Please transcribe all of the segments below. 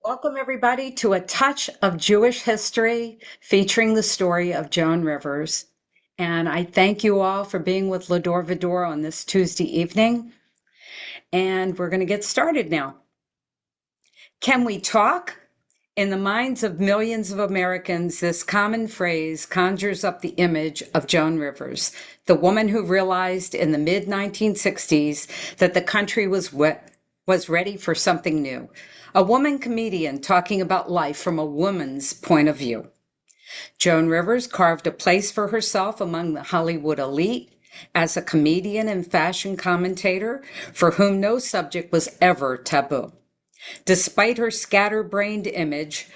Welcome, everybody, to A Touch of Jewish History featuring the story of Joan Rivers. And I thank you all for being with Va-Dor on this Tuesday evening. And we're going to get started now. Can we talk? In the minds of millions of Americans, this common phrase conjures up the image of Joan Rivers, the woman who realized in the mid-1960s that the country was ready for something new. A woman comedian talking about life from a woman's point of view. Joan Rivers carved a place for herself among the Hollywood elite as a comedian and fashion commentator for whom no subject was ever taboo. Despite her scatterbrained image,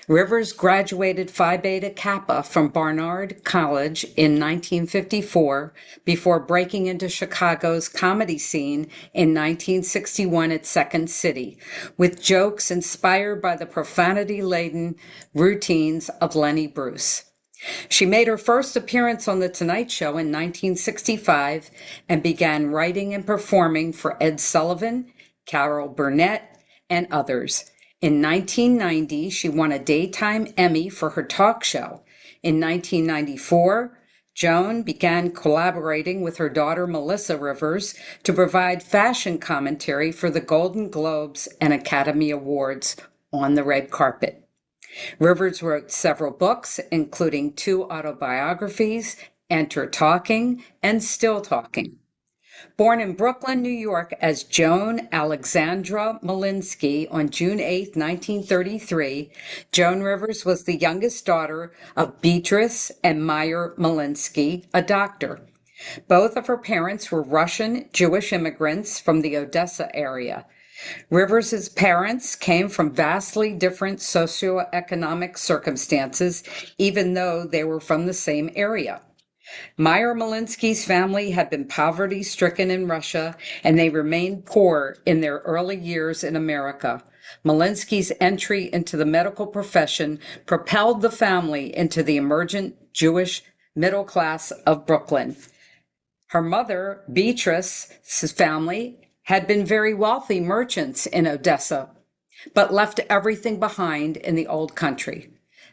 Rivers graduated Phi Beta Kappa from Barnard College in 1954 before breaking into Chicago's comedy scene in 1961 at Second City, with jokes inspired by the profanity-laden routines of Lenny Bruce. She made her first appearance on The Tonight Show in 1965 and began writing and performing for Ed Sullivan, Carol Burnett, and others. In 1990, she won a Daytime Emmy for her talk show. In 1994, Joan began collaborating with her daughter Melissa Rivers to provide fashion commentary for the Golden Globes and Academy Awards on the red carpet. Rivers wrote several books, including 2 autobiographies, Enter Talking and Still Talking. Born in Brooklyn, New York as Joan Alexandra Malinsky on June 8, 1933, Joan Rivers was the youngest daughter of Beatrice and Meyer Malinsky, a doctor. Both of her parents were Russian Jewish immigrants from the Odessa area. Rivers's parents came from vastly different socioeconomic circumstances, even though they were from the same area. Meyer Malinsky's family had been poverty-stricken in Russia, and they remained poor in their early years in America. Malinsky's entry into the medical profession propelled the family into the emergent Jewish middle class of Brooklyn. Her mother, Beatrice's family, had been very wealthy merchants in Odessa, but left everything behind in the old country.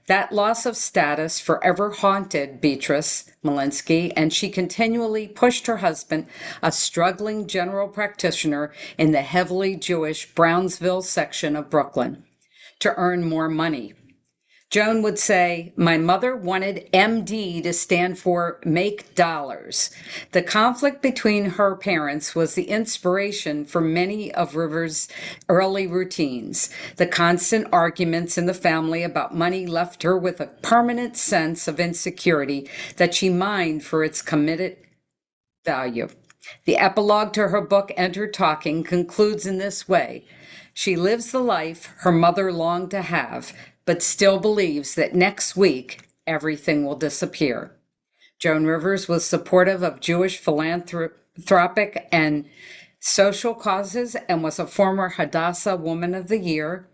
That loss of status forever haunted Beatrice Malinsky, and she continually pushed her husband, a struggling general practitioner in the heavily Jewish Brownsville section of Brooklyn, to earn more money. Joan would say, "My mother wanted MD to stand for make dollars." The conflict between her parents was the inspiration for many of Rivers' early routines. The constant arguments in the family about money left her with a permanent sense of insecurity that she mined for its committed value. The epilogue to her book, Enter Talking, concludes in this way. She lives the life her mother longed to have, but still believes that next week everything will disappear. Joan Rivers was supportive of Jewish philanthropic and social causes and was a former Hadassah Woman of the Year.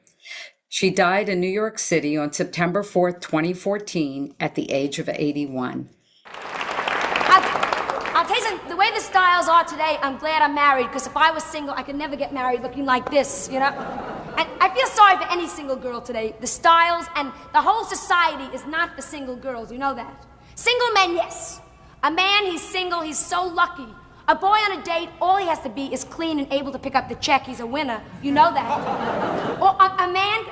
She died in New York City on September 4th, 2014, at the age of 81. I'll tell you something, the way the styles are today, I'm glad I'm married, because if I was single, I could never get married looking like this, you know? And I feel sorry for any single girl today. The styles and the whole society is not for single girls, you know that? Single men, yes. A man, he's single, he's so lucky. A boy on a date, all he has to be is clean and able to pick up the check. He's a winner. You know that. Or a man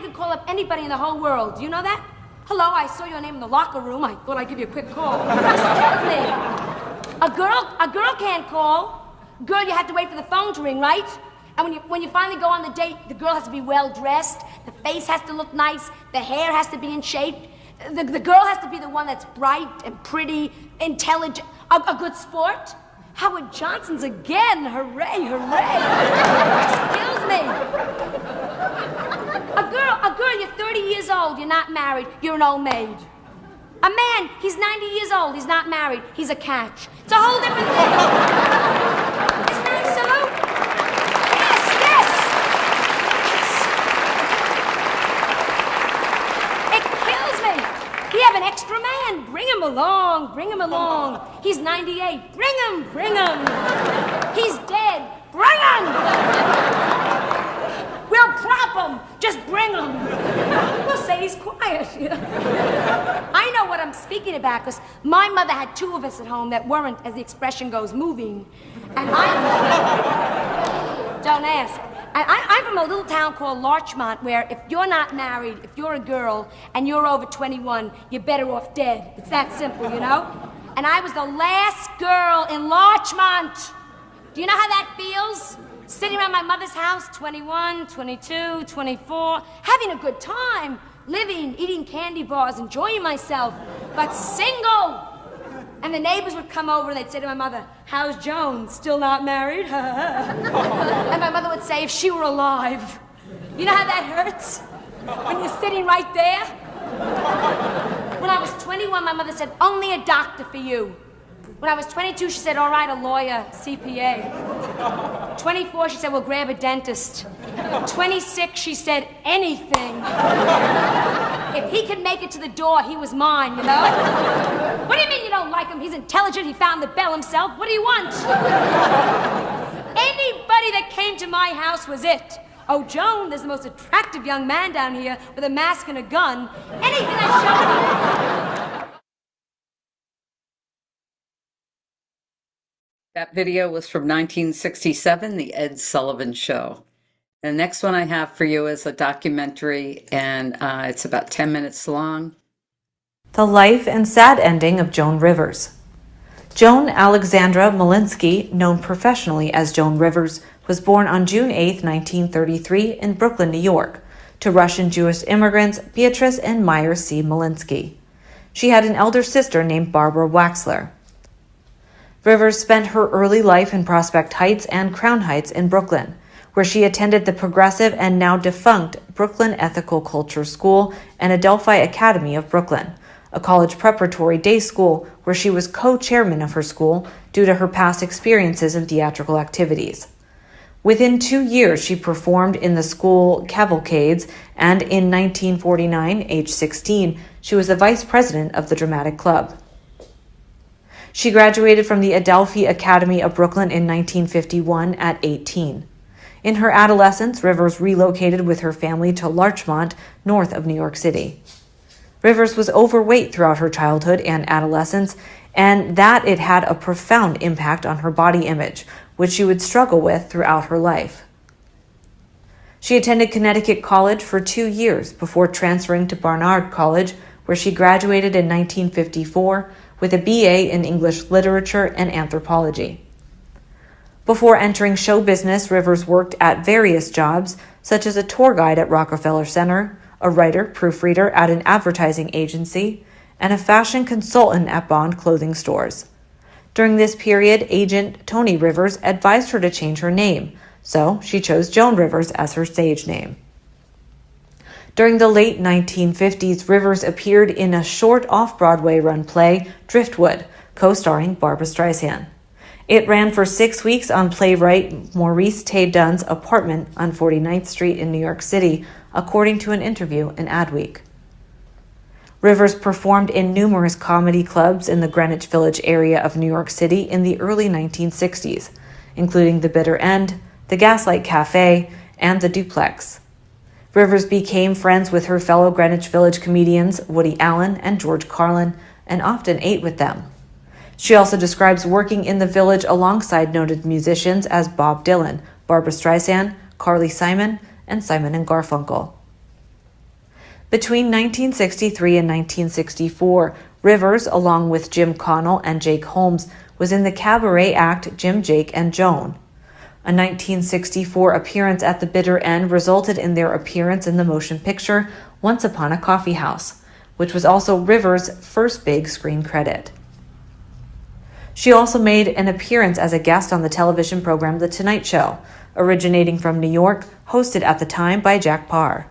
can call up anybody in the whole world. Do you know that? Hello, I saw your name in the locker room. I thought I'd give you a quick call. Excuse me. A girl can't call. Girl, you have to wait for the phone to ring, right? And when you finally go on the date, the girl has to be well dressed, the face has to look nice, the hair has to be in shape, the girl has to be the one that's bright and pretty, intelligent, a good sport. Howard Johnson's again, hooray, hooray. Excuse me. A girl, you're 30 years old, you're not married, you're an old maid. A man, he's 90 years old, he's not married, he's a catch. It's a whole different thing. Isn't that so? Yes. It kills me. We have an extra man. Bring him along, bring him along. He's 98. Bring him. He's dead. Bring him. We'll prop him. Just bring them. We'll say he's quiet, you know. I know what I'm speaking about because my mother had two of us at home that weren't, as the expression goes, moving. And don't ask. I'm from a little town called Larchmont where if you're not married, if you're a girl and you're over 21, you're better off dead. It's that simple, you know? And I was the last girl in Larchmont. Do you know how that feels? Sitting around my mother's house, 21, 22, 24, having a good time, living, eating candy bars, enjoying myself, but single. And the neighbors would come over and they'd say to my mother, "How's Joan? Still not married?" And my mother would say, "If she were alive." You know how that hurts? When you're sitting right there? When I was 21, my mother said, "Only a doctor for you." When I was 22, she said, "All right, a lawyer, CPA." 24, she said, "We'll grab a dentist." 26, she said, "Anything." If he could make it to the door, he was mine, you know? What do you mean you don't like him? He's intelligent, he found the bell himself. What do you want? Anybody that came to my house was it. "Oh, Joan, there's the most attractive young man down here with a mask and a gun." Anything that showed up. That video was from 1967, The Ed Sullivan Show. The next one I have for you is a documentary, and it's about 10 minutes long. The Life and Sad Ending of Joan Rivers. Joan Alexandra Malinsky, known professionally as Joan Rivers, was born on June 8, 1933 in Brooklyn, New York, to Russian Jewish immigrants Beatrice and Meyer C. Malinsky. She had an elder sister named Barbara Waxler. Rivers spent her early life in Prospect Heights and Crown Heights in Brooklyn, where she attended the progressive and now defunct Brooklyn Ethical Culture School and Adelphi Academy of Brooklyn, a college preparatory day school where she was co-chairman of her school due to her past experiences in theatrical activities. Within 2 years, she performed in the school cavalcades, and in 1949, age 16, she was the vice president of the Dramatic Club. She graduated from the Adelphi Academy of Brooklyn in 1951 at 18. In her adolescence, Rivers relocated with her family to Larchmont, north of New York City. Rivers was overweight throughout her childhood and adolescence, and that it had a profound impact on her body image, which she would struggle with throughout her life. She attended Connecticut College for 2 years before transferring to Barnard College, where she graduated in 1954 with a BA in English Literature and Anthropology. Before entering show business, Rivers worked at various jobs, such as a tour guide at Rockefeller Center, a writer, proofreader at an advertising agency, and a fashion consultant at Bond clothing stores. During this period, agent Tony Rivers advised her to change her name, so she chose Joan Rivers as her stage name. During the late 1950s, Rivers appeared in a short off-Broadway run play, Driftwood, co-starring Barbra Streisand. It ran for 6 weeks on playwright Maurice Tay Dunn's apartment on 49th Street in New York City, according to an interview in Adweek. Rivers performed in numerous comedy clubs in the Greenwich Village area of New York City in the early 1960s, including The Bitter End, the Gaslight Cafe, and the Duplex. Rivers became friends with her fellow Greenwich Village comedians Woody Allen and George Carlin, and often ate with them. She also describes working in the Village alongside noted musicians as Bob Dylan, Barbra Streisand, Carly Simon, and Simon and Garfunkel. Between 1963 and 1964, Rivers, along with Jim Connell and Jake Holmes, was in the cabaret act Jim, Jake, and Joan. A 1964 appearance at the Bitter End resulted in their appearance in the motion picture Once Upon a Coffee House, which was also Rivers' first big screen credit. She also made an appearance as a guest on the television program The Tonight Show, originating from New York, hosted at the time by Jack Paar.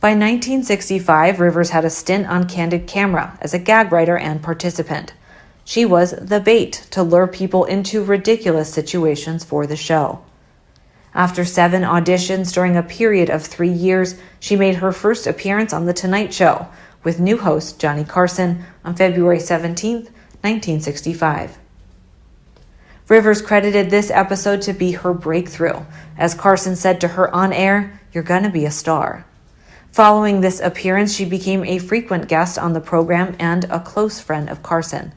By 1965, Rivers had a stint on Candid Camera as a gag writer and participant. She was the bait to lure people into ridiculous situations for the show. After 7 auditions during a period of 3 years, she made her first appearance on The Tonight Show with new host Johnny Carson on February 17, 1965. Rivers credited this episode to be her breakthrough, as Carson said to her on air, You're Gonna Be a Star. Following this appearance, she became a frequent guest on the program and a close friend of Carson.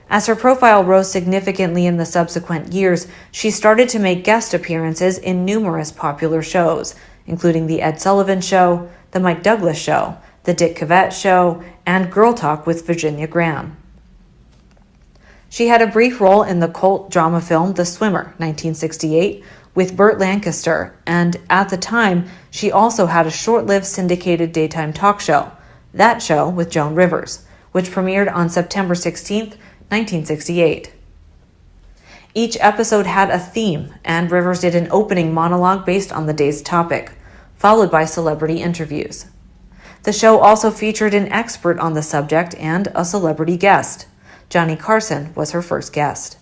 As her profile rose significantly in the subsequent years, she started to make guest appearances in numerous popular shows, including The Ed Sullivan Show, The Mike Douglas Show, The Dick Cavett Show, and Girl Talk with Virginia Graham. She had a brief role in the cult drama film The Swimmer, 1968, with Burt Lancaster, and at the time, she also had a short-lived syndicated daytime talk show, That Show with Joan Rivers, which premiered on September 16, 1968. Each episode had a theme, and Rivers did an opening monologue based on the day's topic, followed by celebrity interviews. The show also featured an expert on the subject and a celebrity guest. Johnny Carson was her first guest.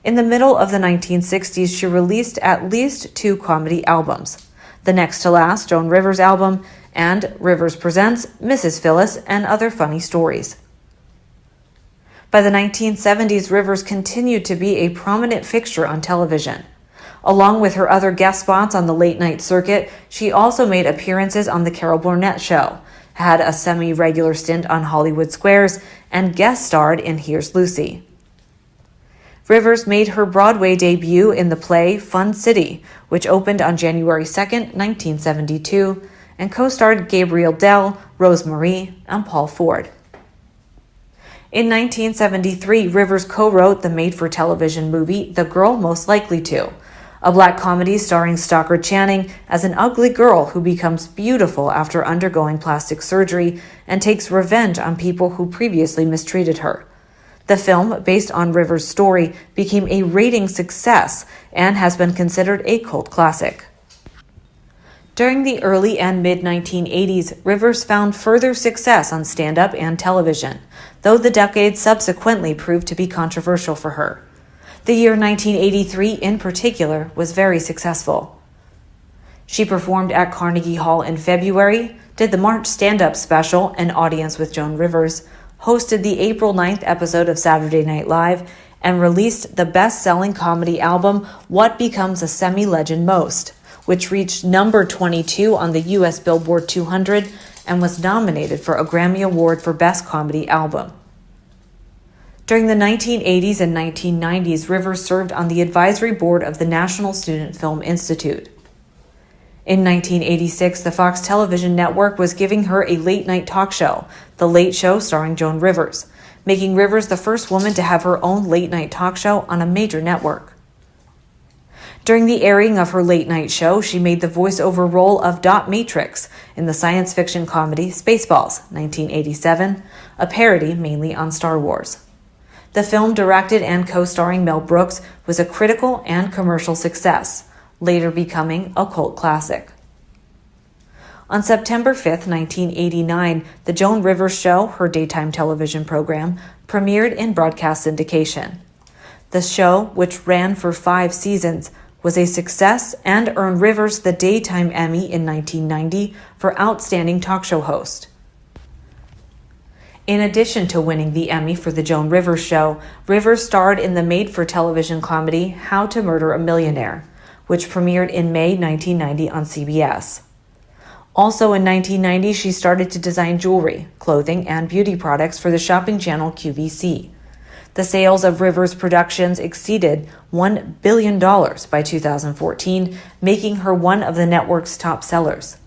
In the middle of the 1960s, she released at least 2 comedy albums, the Next to Last Joan Rivers album and Rivers Presents Mrs. Phyllis and Other Funny Stories. By the 1970s, Rivers continued to be a prominent fixture on television. Along with her other guest spots on the late-night circuit, she also made appearances on The Carol Burnett Show, had a semi-regular stint on Hollywood Squares, and guest starred in Here's Lucy. Rivers made her Broadway debut in the play Fun City, which opened on January 2, 1972, and co-starred Gabriel Dell, Rose Marie, and Paul Ford. In 1973, Rivers co-wrote the made-for-television movie The Girl Most Likely To, a black comedy starring Stockard Channing as an ugly girl who becomes beautiful after undergoing plastic surgery and takes revenge on people who previously mistreated her. The film, based on Rivers' story, became a ratings success and has been considered a cult classic. During the early and mid-1980s, Rivers found further success on stand-up and television, though the decade subsequently proved to be controversial for her. The year 1983, in particular, was very successful. She performed at Carnegie Hall in February, did the March stand-up special, An Audience with Joan Rivers, hosted the April 9th episode of Saturday Night Live, and released the best-selling comedy album What Becomes a Semi-Legend Most, which reached number 22 on the U.S. Billboard 200 and was nominated for a Grammy Award for Best Comedy Album. During the 1980s and 1990s, Rivers served on the advisory board of the National Student Film Institute. In 1986, the Fox television network was giving her a late-night talk show, The Late Show starring Joan Rivers, making Rivers the first woman to have her own late-night talk show on a major network. During the airing of her late-night show, she made the voiceover role of Dot Matrix in the science fiction comedy Spaceballs, 1987, a parody mainly on Star Wars. The film, directed and co-starring Mel Brooks, was a critical and commercial success, later becoming a cult classic. On September 5, 1989, The Joan Rivers Show, her daytime television program, premiered in broadcast syndication. The show, which ran for 5 seasons, was a success and earned Rivers the Daytime Emmy in 1990 for Outstanding Talk Show Host. In addition to winning the Emmy for The Joan Rivers Show, Rivers starred in the made-for-television comedy How to Murder a Millionaire, which premiered in May 1990 on CBS. Also in 1990, she started to design jewelry, clothing, and beauty products for the shopping channel QVC. The sales of Rivers Productions exceeded $1 billion by 2014, making her one of the network's top sellers.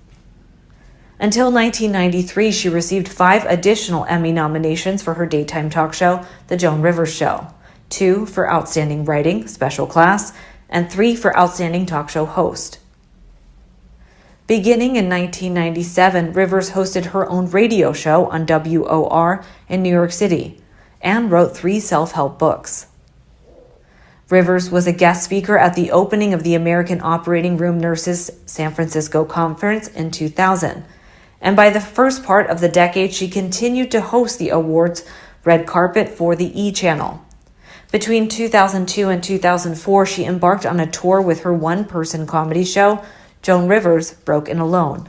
Until 1993, she received 5 additional Emmy nominations for her daytime talk show, The Joan Rivers Show, 2 for Outstanding Writing, Special Class, and 3 for Outstanding Talk Show Host. Beginning in 1997, Rivers hosted her own radio show on WOR in New York City and wrote 3 self-help books. Rivers was a guest speaker at the opening of the American Operating Room Nurses San Francisco Conference in 2000, and by the first part of the decade, she continued to host the awards red carpet for the E! Channel. Between 2002 and 2004, she embarked on a tour with her one-person comedy show, Joan Rivers, Broken Alone.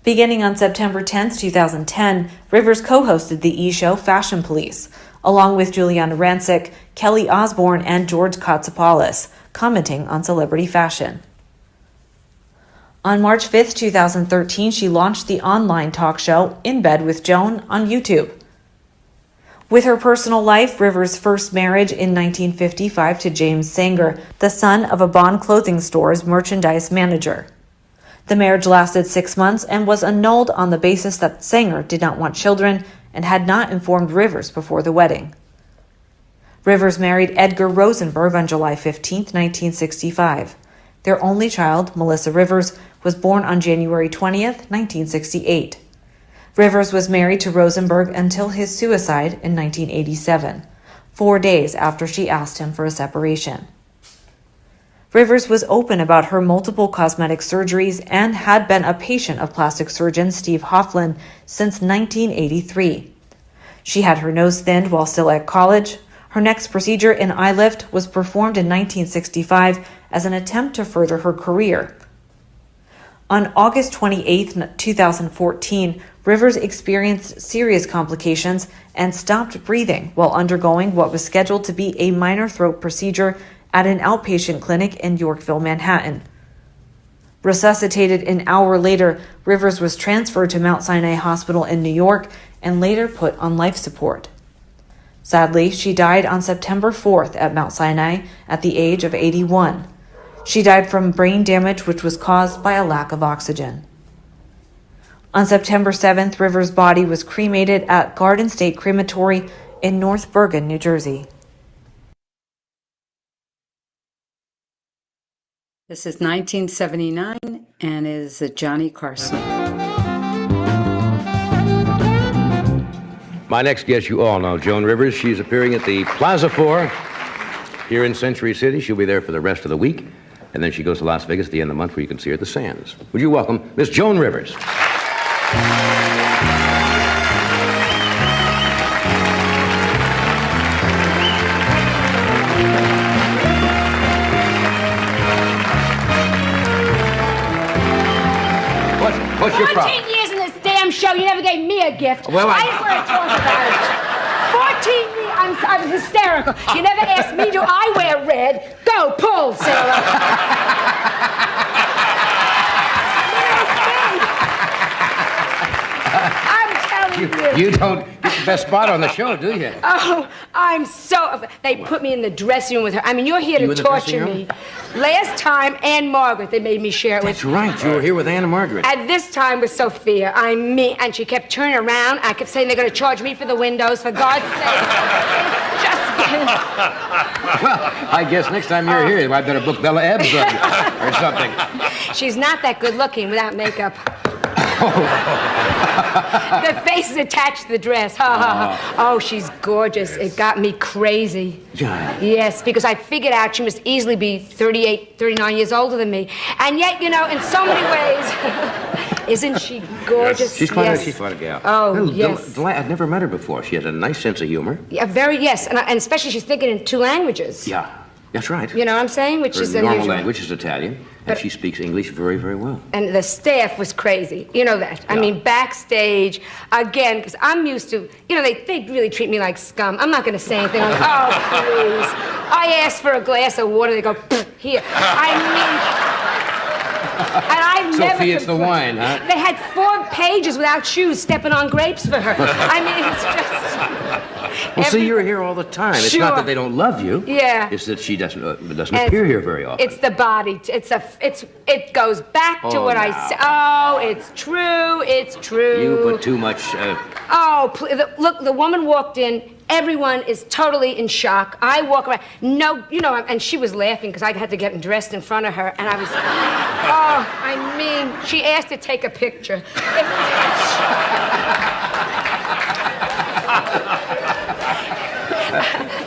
Beginning on September 10, 2010, Rivers co-hosted the E! Show Fashion Police, along with Juliana Rancic, Kelly Osbourne, and George Katsoupalis, commenting on celebrity fashion. On March 5, 2013, she launched the online talk show In Bed with Joan on YouTube. With her personal life, Rivers' first marriage in 1955 to James Sanger, the son of a Bond clothing store's merchandise manager. The marriage lasted 6 months and was annulled on the basis that Sanger did not want children and had not informed Rivers before the wedding. Rivers married Edgar Rosenberg on July 15, 1965. Their only child, Melissa Rivers, was born on January 20, 1968. Rivers was married to Rosenberg until his suicide in 1987, 4 days after she asked him for a separation. Rivers was open about her multiple cosmetic surgeries and had been a patient of plastic surgeon Steve Hofflin since 1983. She had her nose thinned while still at college. Her next procedure, an eye lift, was performed in 1965 as an attempt to further her career. On August 28, 2014, Rivers experienced serious complications and stopped breathing while undergoing what was scheduled to be a minor throat procedure at an outpatient clinic in Yorkville, Manhattan. Resuscitated an hour later, Rivers was transferred to Mount Sinai Hospital in New York and later put on life support. Sadly, she died on September 4th at Mount Sinai at the age of 81. She died from brain damage which was caused by a lack of oxygen. On September 7th, Rivers' body was cremated at Garden State Crematory in North Bergen, New Jersey. This is 1979 and is Johnny Carson. My next guest, you all know, Joan Rivers. She's appearing at the Plaza 4 here in Century City. She'll be there for the rest of the week. And then she goes to Las Vegas at the end of the month where you can see her at the Sands. Would you welcome Miss Joan Rivers? What's your problem? 14 years in this damn show, you never gave me a gift. Well, I just want to talk about it. 14 years, I was hysterical. You never asked me, do I wear red? Go, pull, Sarah. I'm telling you. You don't get the best spot on the show, do you? Oh, I'm so... They put me in the dressing room with her. I mean, you're here to torture me. Last time, Anne Margaret, they made me share it with... That's right. You were here with Anne and Margaret. And this time with Sophia. And she kept turning around. I kept saying they're going to charge me for the windows, for God's sake. It's just... Well, I guess next time you're here, I better book Bella Ebbs or something. She's not that good looking without makeup. The face is attached to the dress. Oh, she's gorgeous. It got me crazy. Johnny. Yes, because I figured out she must easily be 38, 39 years older than me. And yet, you know, in so many ways, isn't she gorgeous? Yes, she's quite a gal. Oh, yes. I've never met her before. She has a nice sense of humor. Yeah, yes. And especially she's thinking in 2 languages. Yeah, that's right. You know what I'm saying? Which is Her normal unusual. language is Italian, and she speaks English very, very well. And the staff was crazy. You know that. I mean, backstage, again, because I'm used to, you know, they really treat me like scum. I'm not going to say anything. I'm like, oh, please. I asked for a glass of water. They go, here. And I've never... Sophie, it's the wine, huh? They had 4 pages without shoes stepping on grapes for her. I mean, it's just... Well, see, you're here all the time. It's Sure. not that they don't love you. Yeah. It's that she doesn't appear here very often. It's the body. It goes back to what I said. Oh, it's true. It's true. You put too much... Oh, look, the woman walked in. Everyone is totally in shock. I walk around. No, you know, and she was laughing because I had to get dressed in front of her. And I was... Oh, I mean, she asked to take a picture.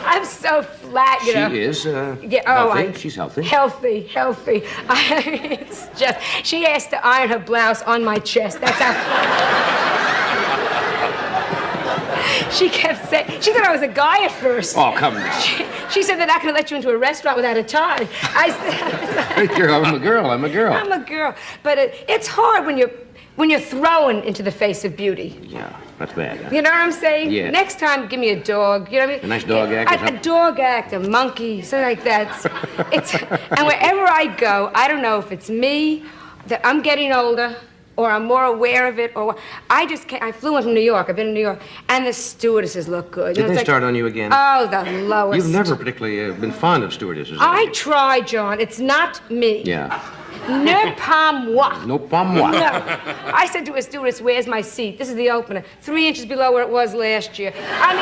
I'm so flat, you know. She is healthy. She's healthy. Healthy. It's just... She asked to iron her blouse on my chest. That's how... She kept saying... She thought I was a guy at first. Oh, come on. She said they're not going to let you into a restaurant without a tie. I said... I'm a girl. I'm a girl. But it's hard when you're thrown into the face of beauty. Yeah, that's bad. Huh? You know what I'm saying? Yeah. Next time, give me a dog. You know what I mean? A nice dog act or something? A dog act, a monkey, something like that. And wherever I go, I don't know if it's me... that I'm getting older, or I'm more aware of it, or I just can't. I flew in from New York. I've been in New York, and the stewardesses look good. Did they start on you again? Oh, the lowest. You've never particularly been fond of stewardesses. I try, John. It's not me. Yeah. Ne pas moi. No pas moi. No. I said to a stewardess, "Where's my seat?" This is the opener. 3 inches below where it was last year. I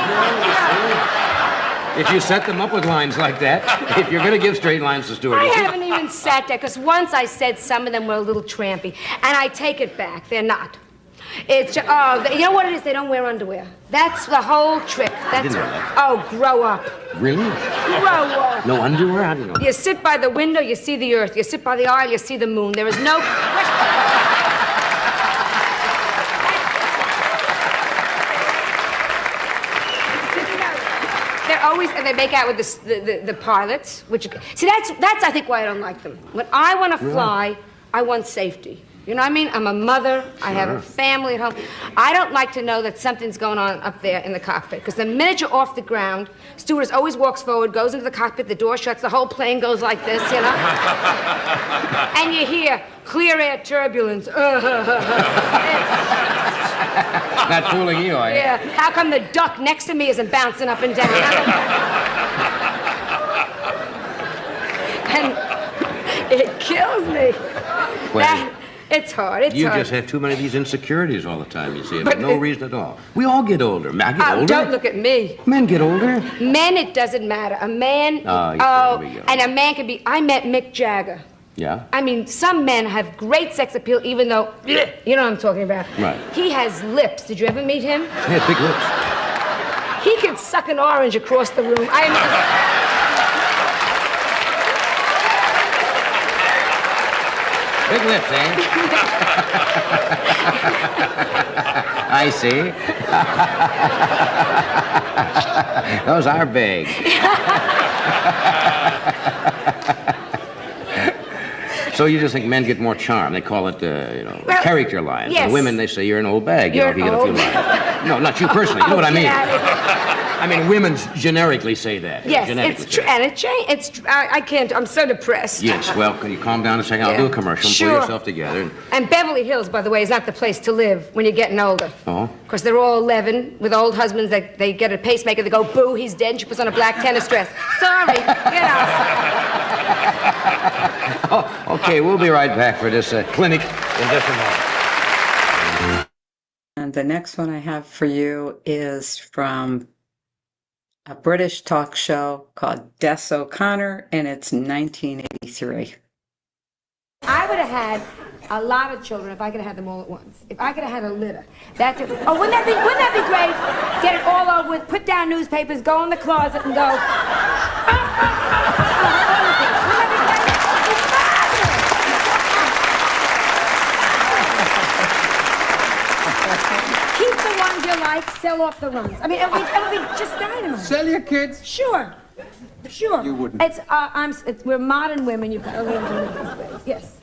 mean, if you set them up with lines like that, if you're going to give straight lines to stewardesses. I haven't even sat there, because once I said some of them were a little trampy, and I take it back. They're not. It's you know what it is? They don't wear underwear. That's the whole trick. I didn't know that. Oh, grow up. Really? Grow up. No underwear? I didn't know. You sit by the window, you see the earth. You sit by the aisle, you see the moon. There is no They're always, and they make out with the pilots, which, see, that's I think why I don't like them. When I want to fly, I want safety. You know what I mean? I'm a mother. I have a family at home. I don't like to know that something's going on up there in the cockpit, because the minute you're off the ground, stewardess always walks forward, goes into the cockpit, the door shuts, the whole plane goes like this, you know? And you hear clear air turbulence. Not fooling you, are you? Yeah. How come the duck next to me isn't bouncing up and down? And it kills me. Well, it's hard. It's you hard. just have too many of these insecurities all the time, you see, But for no reason at all. We all get older. I get older. Don't look at me. Men get older. Men, it doesn't matter. A man, here we go. and a man can be, I met Mick Jagger. Yeah? I mean, some men have great sex appeal, even though, you know what I'm talking about. Right. He has lips. Did you ever meet him? He has big lips. He could suck an orange across the room. Big lips, eh? I see. Those are big. So you just think men get more charm? They call it, character lines. Yes. And women, they say you're an old bag. You're if you get a few lines. No, not you personally. You know what I mean? I mean, women generically say that. Yes, it's true, and it changed. I can't. I'm so depressed. Yes. Well, can you calm down a second? I'll do a commercial. Sure. Pull yourself together. And Beverly Hills, by the way, is not the place to live when you're getting older. Oh. Because they're all 11 with old husbands. They get a pacemaker. They go, boo, he's dead. And she puts on a black tennis dress. Sorry, you know. Oh, okay. We'll be right back for this clinic in just a moment. And the next one I have for you is from a British talk show called Des O'Connor, and it's 1983. I would have had a lot of children if I could have had them all at once. If I could have had a litter. That's it. Oh, wouldn't that be great? Get it all over with, put down newspapers, go in the closet and go. Keep the ones you like, sell off the runs. I mean, it would be just dynamite. Sell your kids? Sure. Sure. You wouldn't. We're modern women. You've got to learn to live this way. Yes.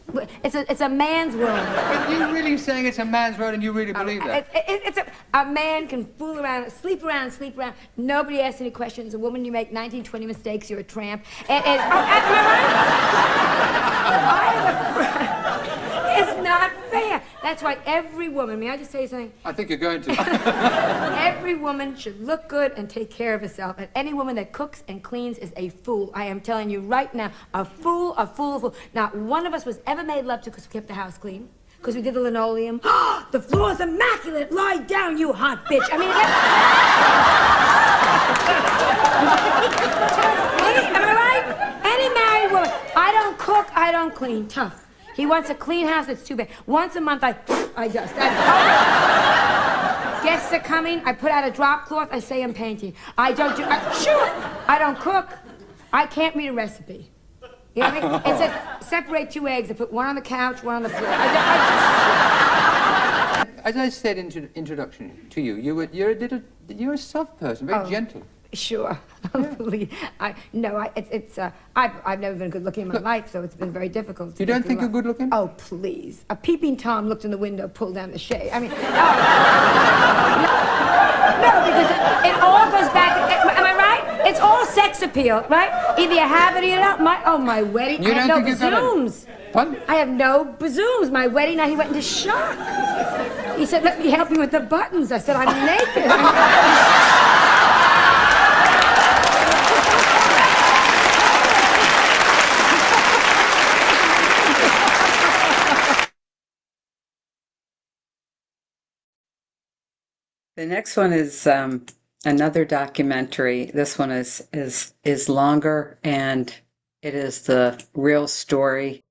It's a man's world. Are you really saying it's a man's world and you really believe that? A man can fool around, sleep around. Nobody asks any questions. A woman, you make 19, 20 mistakes, you're a tramp. Am I right? It's not fair. That's why every woman, may I just tell you something? I think you're going to. Every woman should look good and take care of herself. And any woman that cooks and cleans is a fool. I am telling you right now, a fool. Not one of us was ever made love to because we kept the house clean. Because we did the linoleum. The floor's immaculate. Lie down, you hot bitch. I mean, am I right? Any married woman. I don't cook, I don't clean. Tough. He wants a clean house, it's too bad. Once a month, I dust. Guests are coming, I put out a drop cloth, I say I'm painting. I don't do, sure, I don't cook. I can't read a recipe. You know what I mean? It says, separate 2 eggs, I put one on the couch, one on the floor. As I said in introduction to you, you're a soft person, very gentle. Sure. I've never been good looking in my life, so it's been very difficult. You don't think you're good looking? Oh, please. A peeping Tom looked in the window, pulled down the shade. I mean, no, because it all goes back, am I right? It's all sex sex appeal, right? Either you have it or you don't. My wedding, You I have don't no think you got it? bazooms. Pardon? I have no bazooms. My wedding night, he went into shock. He said, let me help you with the buttons. I said, I'm naked. The next one is another documentary. This one is longer, and it is the real story.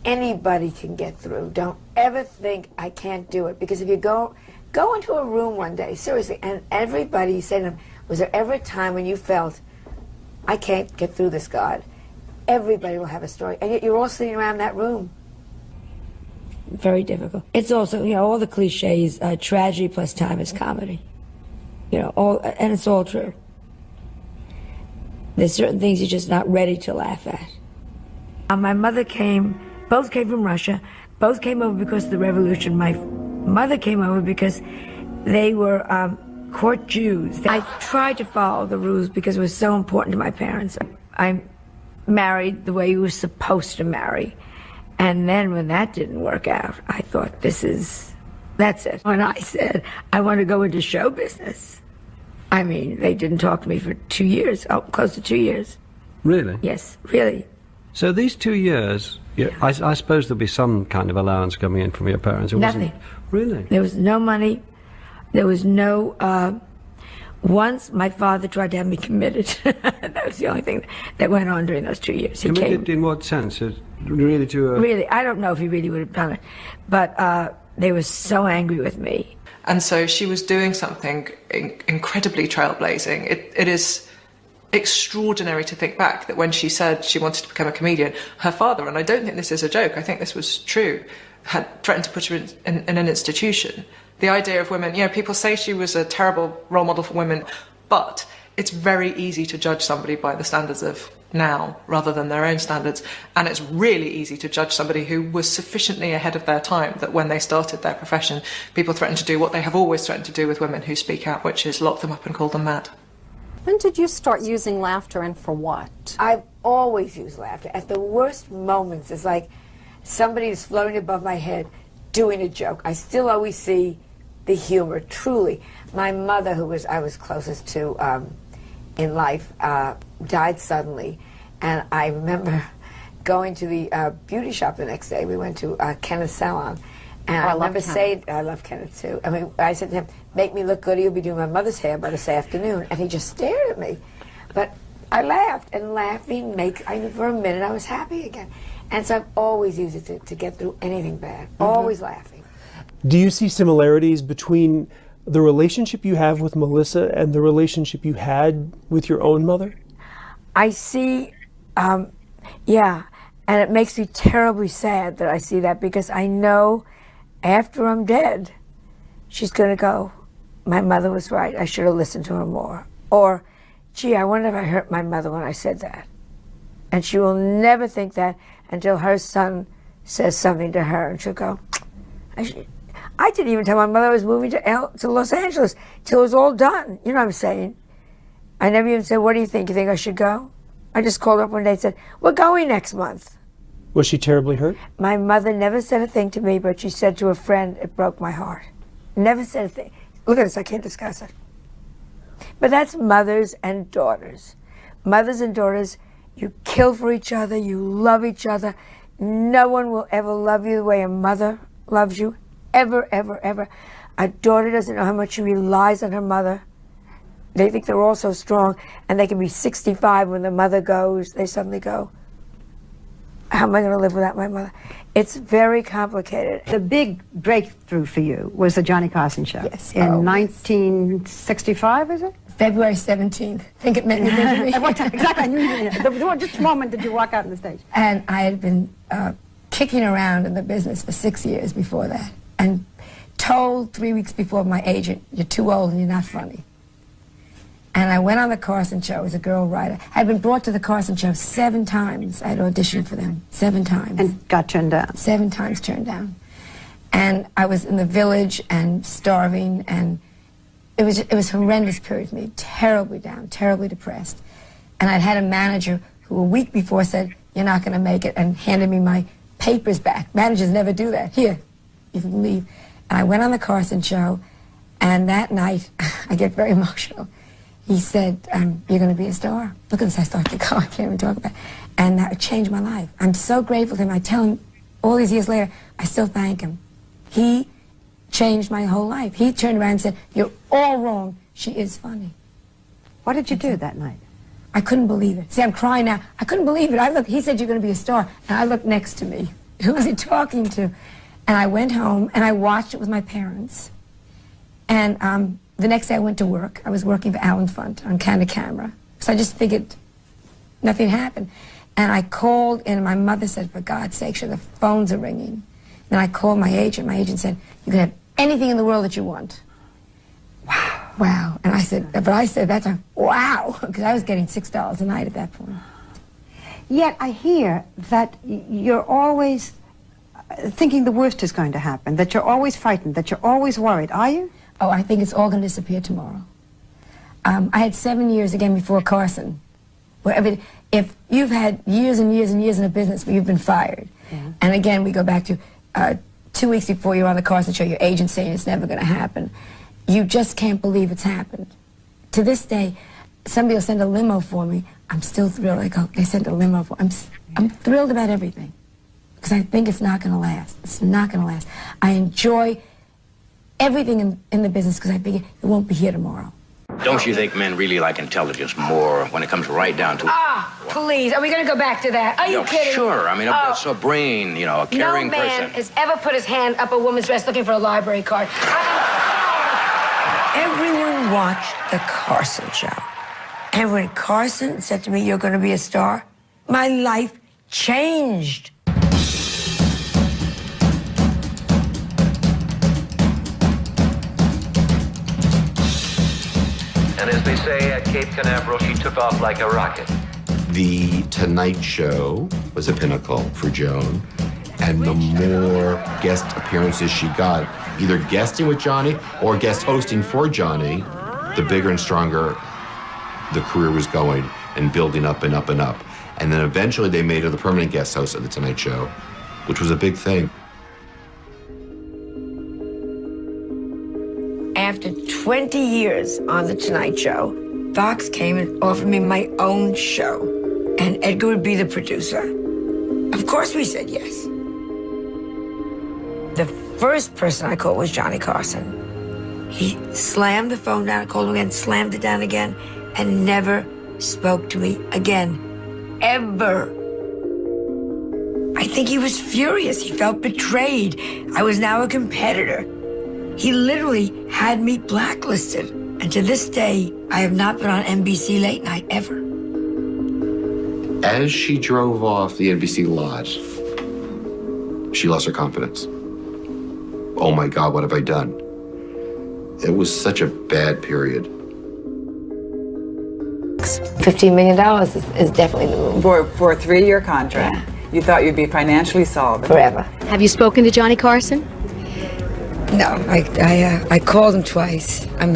Anybody can get through. Don't ever think I can't do it, because if you go into a room one day, seriously, and everybody, you say to them, was there ever a time when you felt, I can't get through this, God? Everybody will have a story, and yet you're all sitting around that room. Very difficult. It's also, all the cliches, tragedy plus time is comedy. And it's all true. There's certain things you're just not ready to laugh at. My mother both came from Russia. Both came over because of the revolution. My mother came over because they were court Jews. I tried to follow the rules because it was so important to my parents. I married the way you were supposed to marry. And then when that didn't work out, I thought, that's it. When I said, I want to go into show business, they didn't talk to me for 2 years, close to 2 years. Really? Yes, really. So these 2 years, I suppose there'll be some kind of allowance coming in from your parents. Nothing. Really? There was no money. There was no... once my father tried to have me committed. That was the only thing that went on during those 2 years. Committed in what sense? Really to a... Really, I don't know if he really would have done it. But they were so angry with me. And so she was doing something incredibly trailblazing. It is extraordinary to think back that when she said she wanted to become a comedian, her father, and I don't think this is a joke, I think this was true, had threatened to put her in an institution. The idea of women, people say she was a terrible role model for women, but it's very easy to judge somebody by the standards of now rather than their own standards. And it's really easy to judge somebody who was sufficiently ahead of their time that when they started their profession, people threatened to do what they have always threatened to do with women who speak out, which is lock them up and call them mad. When did you start using laughter, and for what? I've always used laughter. At the worst moments, it's like somebody is floating above my head doing a joke. I still always see the humor, truly. My mother, who I was closest to in life, died suddenly. And I remember going to the beauty shop the next day. We went to Kenneth's salon. And I remember saying, I love Kenneth too. I said to him, make me look good, you'll be doing my mother's hair by this afternoon. And he just stared at me. But I laughed, and laughing for a minute I was happy again. And so I've always used it to get through anything bad. Always laughing. Do you see similarities between the relationship you have with Melissa and the relationship you had with your own mother? I see, yeah, and it makes me terribly sad that I see that, because I know after I'm dead, she's going to go, my mother was right, I should have listened to her more. Or, gee, I wonder if I hurt my mother when I said that. And she will never think that until her son says something to her, and she'll go, I didn't even tell my mother I was moving to Los Angeles till it was all done. You know what I'm saying? I never even said, what do you think? You think I should go? I just called her up one day and said, we're going next month. Was she terribly hurt? My mother never said a thing to me, but she said to a friend, it broke my heart. Never said a thing. Look at this, I can't discuss it. But that's mothers and daughters. Mothers and daughters, you kill for each other, you love each other. No one will ever love you the way a mother loves you. Ever, ever, ever. A daughter doesn't know how much she relies on her mother. They think they're all so strong, and they can be 65 when the mother goes, they suddenly go, how am I going to live without my mother? It's very complicated. The big breakthrough for you was the Johnny Carson show. Yes. In 1965, is it? February 17th. I think it meant anything to me. At what time? Exactly. I knew you did. Just a moment did you walk out on the stage. And I had been kicking around in the business for 6 years before that, and told 3 weeks before my agent, you're too old and you're not funny. And I went on the Carson show as a girl writer. I'd been brought to the Carson show 7 times. I'd auditioned for them 7 times. And got turned down. 7 times turned down. And I was in the village and starving, and it was a horrendous period for me. Terribly down, terribly depressed. And I'd had a manager who a week before said, "You're not going to make it," and handed me my papers back. Managers never do that. Here, you can leave. And I went on the Carson show, and that night, I get very emotional. He said, "You're going to be a star." Look at this, I start to go, I can't even talk about it. And that changed my life. I'm so grateful to him. I tell him all these years later, I still thank him. He changed my whole life. He turned around and said, "You're all wrong. She is funny." What did you do that night? I couldn't believe it. See, I'm crying now. I couldn't believe it. He said, "You're going to be a star." And I looked next to me. Who was he talking to? And I went home, and I watched it with my parents. And the next day I went to work. I was working for Alan Funt on Candid Camera. So I just figured nothing happened. And I called, and my mother said, "For God's sake, sure, the phones are ringing." Then I called my agent. My agent said, "You can have anything in the world that you want." Wow. Wow. And I said, but I said that time, wow, because I was getting $6 a night at that point. Yet I hear that you're always thinking the worst is going to happen, that you're always frightened, that you're always worried. Are you? Oh, I think it's all going to disappear tomorrow. I had 7 years again before Carson. Where if you've had years and years and years in a business where you've been fired, and again we go back to 2 weeks before you're on the Carson show, your agent saying it's never going to happen. You just can't believe it's happened. To this day, somebody will send a limo for me. I'm still thrilled. I go, they sent a limo for me. I'm thrilled about everything because I think it's not going to last. It's not going to last. I enjoy everything in the business because I figure it won't be here tomorrow. Don't you think men really like intelligence more when it comes right down to it? Please, are we going to go back to that? Are you kidding? Sure. I mean, a brain, a caring person. No man has ever put his hand up a woman's dress looking for a library card. Everyone watched the Carson show. And when Carson said to me, "You're going to be a star," my life changed. And as they say at Cape Canaveral, she took off like a rocket. The Tonight Show was a pinnacle for Joan, and the more guest appearances she got, either guesting with Johnny or guest hosting for Johnny, the bigger and stronger the career was going and building up and up and up. And then eventually they made her the permanent guest host of The Tonight Show, which was a big thing. After 20 years on The Tonight Show, Fox came and offered me my own show, and Edgar would be the producer. Of course we said yes. The first person I called was Johnny Carson. He slammed the phone down, I called him again, slammed it down again, and never spoke to me again. Ever. I think he was furious. He felt betrayed. I was now a competitor. He literally had me blacklisted. And to this day, I have not been on NBC late night ever. As she drove off the NBC lot, she lost her confidence. Oh my God, what have I done? It was such a bad period. $15 million is definitely the move. For a 3-year contract. Yeah. You thought you'd be financially solvent. Forever. Have you spoken to Johnny Carson? No, I called him twice. I'm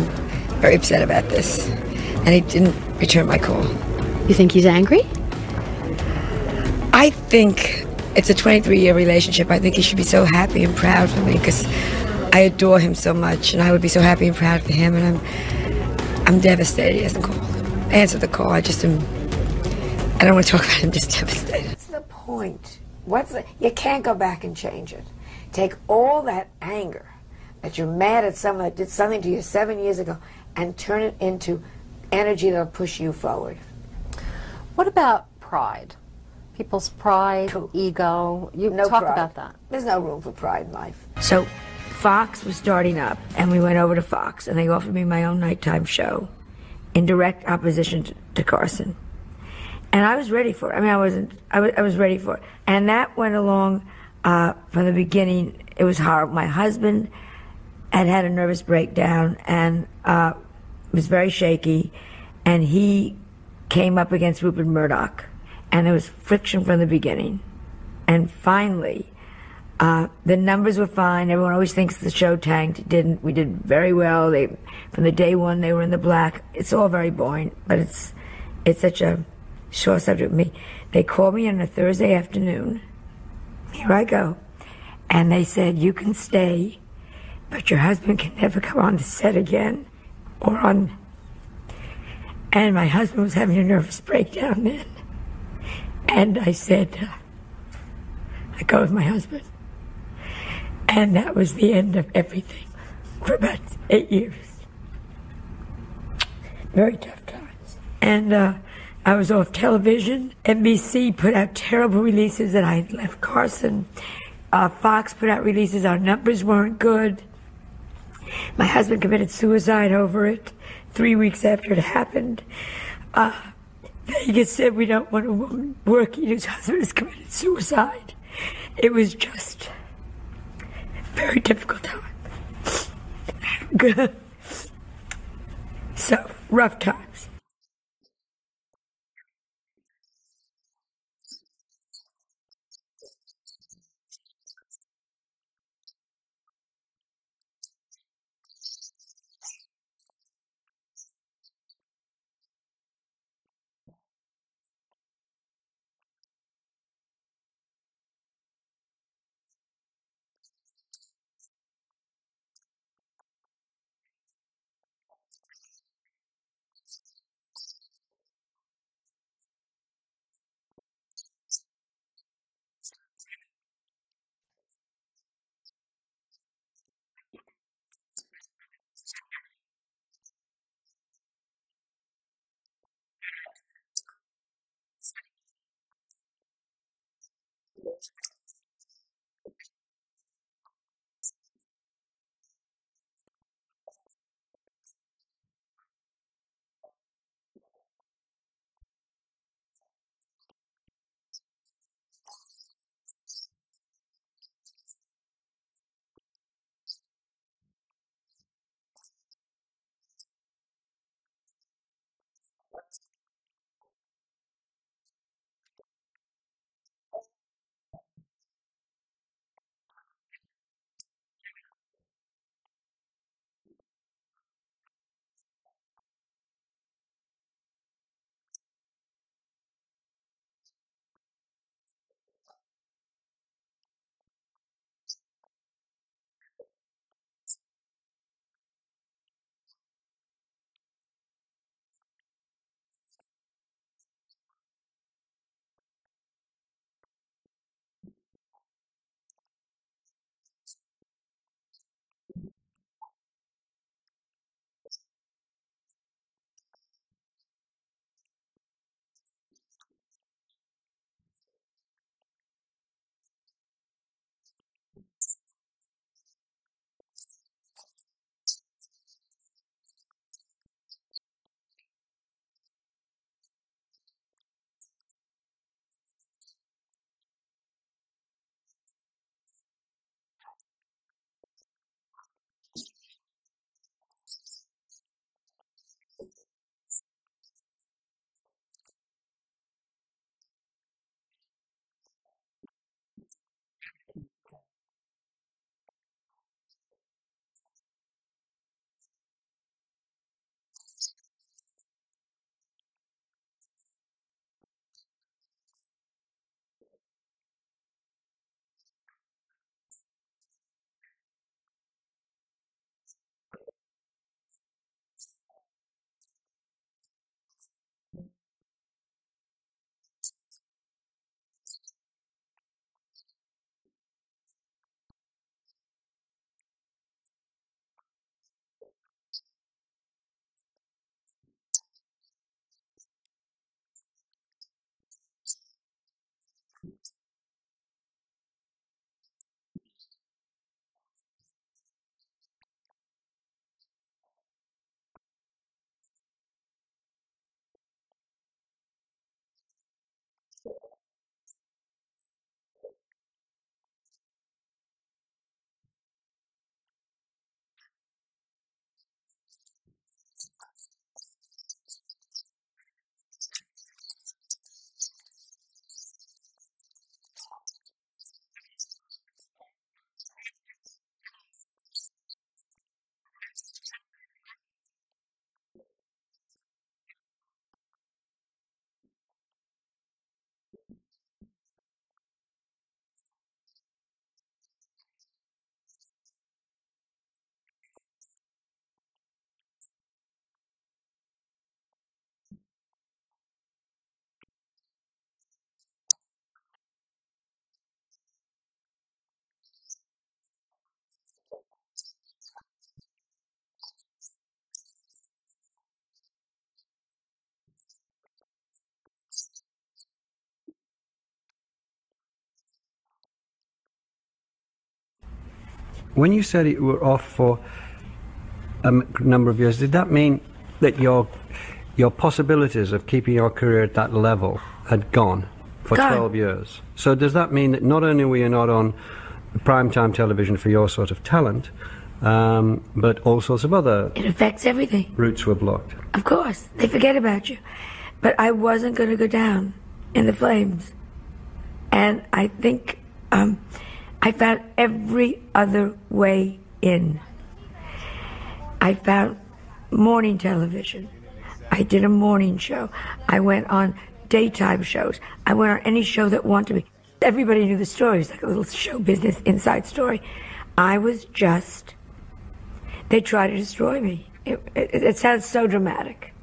very upset about this. And he didn't return my call. You think he's angry? I think it's a 23-year relationship. I think he should be so happy and proud for me because I adore him so much, and I would be so happy and proud for him, and I'm devastated he hasn't called. Answer the call. I don't want to talk about it. I'm just devastated. What's the point? You can't go back and change it. Take all that anger that you're mad at someone that did something to you 7 years ago and turn it into energy that'll push you forward. What about pride? People's pride, ego. You talk about that. There's no room for pride in life. So Fox was starting up, and we went over to Fox, and they offered me my own nighttime show in direct opposition to Carson. And I was ready for it. I mean, I was ready for it. And that went along from the beginning. It was horrible. My husband had a nervous breakdown and was very shaky. and he came up against Rupert Murdoch, and there was friction from the beginning. And finally, the numbers were fine. Everyone always thinks the show tanked. It didn't. We did very well. From the day one, they were in the black. It's all very boring, but it's such a sore subject with me. They called me on a Thursday afternoon. Here I go. And they said, you can stay, but your husband can never come on the set again or on. And my husband was having a nervous breakdown then. And I said, I go with my husband. And that was the end of everything for about 8 years. Very tough times. And I was off television. NBC put out terrible releases that I had left Carson. Fox put out releases, our numbers weren't good. My husband committed suicide over it 3 weeks after it happened. Vegas said we don't want a woman working whose husband has committed suicide. It was just a very difficult time. So, rough times. when you said you were off for a number of years, did that mean that your possibilities of keeping your career at that level had gone for 12 years? So does that mean that not only were you not on primetime television for your sort of talent, but all sorts of other... It affects everything. ...routes were blocked? Of course. They forget about you. But I wasn't going to go down in the flames. And I think I found every other way in. I found morning television. I did a morning show. I went on daytime shows. I went on any show that wanted me. Everybody knew the story. It was like a little show business inside story. I was just... They tried to destroy me. It sounds so dramatic.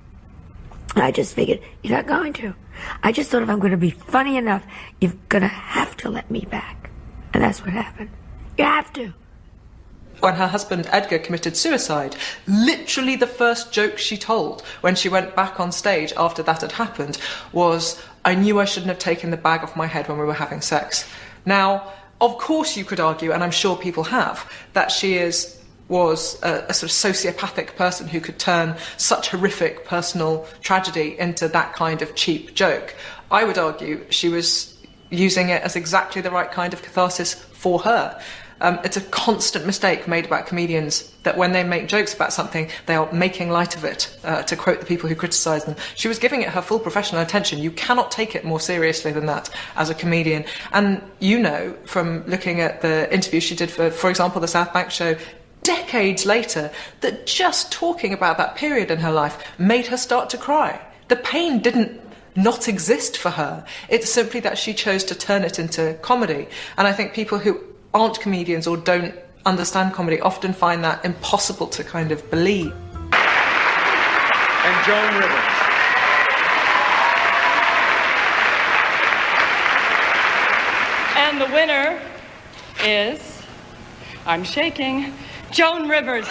I just figured, you're not going to. I just thought if I'm going to be funny enough, you're going to have to let me back. And that's what happened. You have to. When her husband Edgar committed suicide, literally the first joke she told when she went back on stage after that had happened was, I knew I shouldn't have taken the bag off my head when we were having sex. Now, of course you could argue, and I'm sure people have, that she was a sort of sociopathic person who could turn such horrific personal tragedy into that kind of cheap joke. I would argue she was using it as exactly the right kind of catharsis for her. It's a constant mistake made about comedians that when they make jokes about something, they are making light of it, to quote the people who criticise them. She was giving it her full professional attention. You cannot take it more seriously than that as a comedian. And you know, from looking at the interview she did for example, the South Bank show, decades later, that just talking about that period in her life made her start to cry. The pain didn't not exist for her. It's simply that she chose to turn it into comedy. And I think people who aren't comedians or don't understand comedy often find that impossible to kind of believe. And Joan Rivers. And the winner is, I'm shaking, Joan Rivers.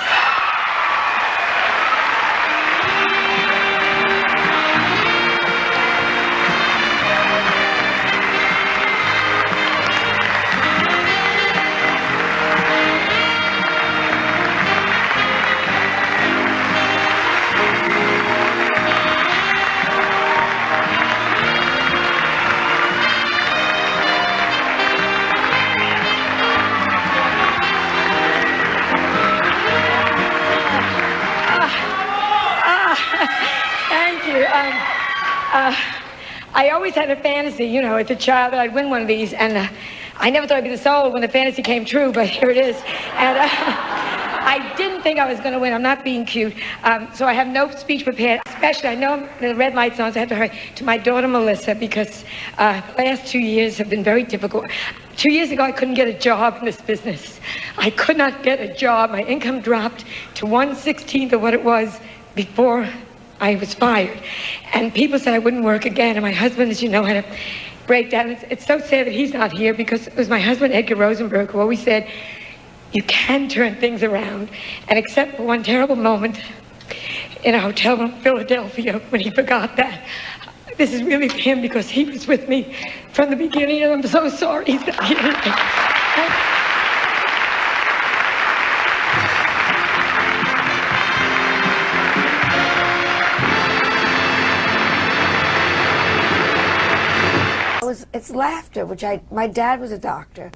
I always had a fantasy, you know, as a child that I'd win one of these, and I never thought I'd be this old when the fantasy came true, but here it is. And I didn't think I was going to win. I'm not being cute. So I have no speech prepared. Especially, I know the red light's on, so I have to hurry, to my daughter Melissa, because the last 2 years have been very difficult. 2 years ago, I couldn't get a job in this business. I could not get a job. My income dropped to 1/16 of what it was before I was fired. And people said I wouldn't work again. And my husband, as you know, had a breakdown. It's so sad that he's not here, because it was my husband, Edgar Rosenberg, who always said, you can turn things around. And except for one terrible moment in a hotel room in Philadelphia when he forgot that, this is really for him, because he was with me from the beginning, and I'm so sorry he's not here. It's laughter, which my dad was a doctor,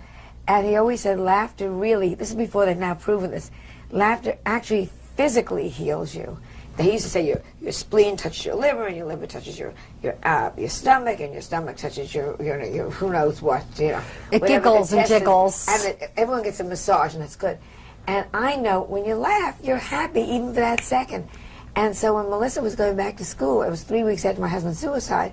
and he always said laughter really, this is before they've now proven this, laughter actually physically heals you. He used to say your spleen touches your liver, and your liver touches your stomach, and your stomach touches your who knows what, you know. It giggles and jiggles. And everyone gets a massage, and that's good. And I know when you laugh, you're happy even for that second. And so when Melissa was going back to school, it was 3 weeks after my husband's suicide,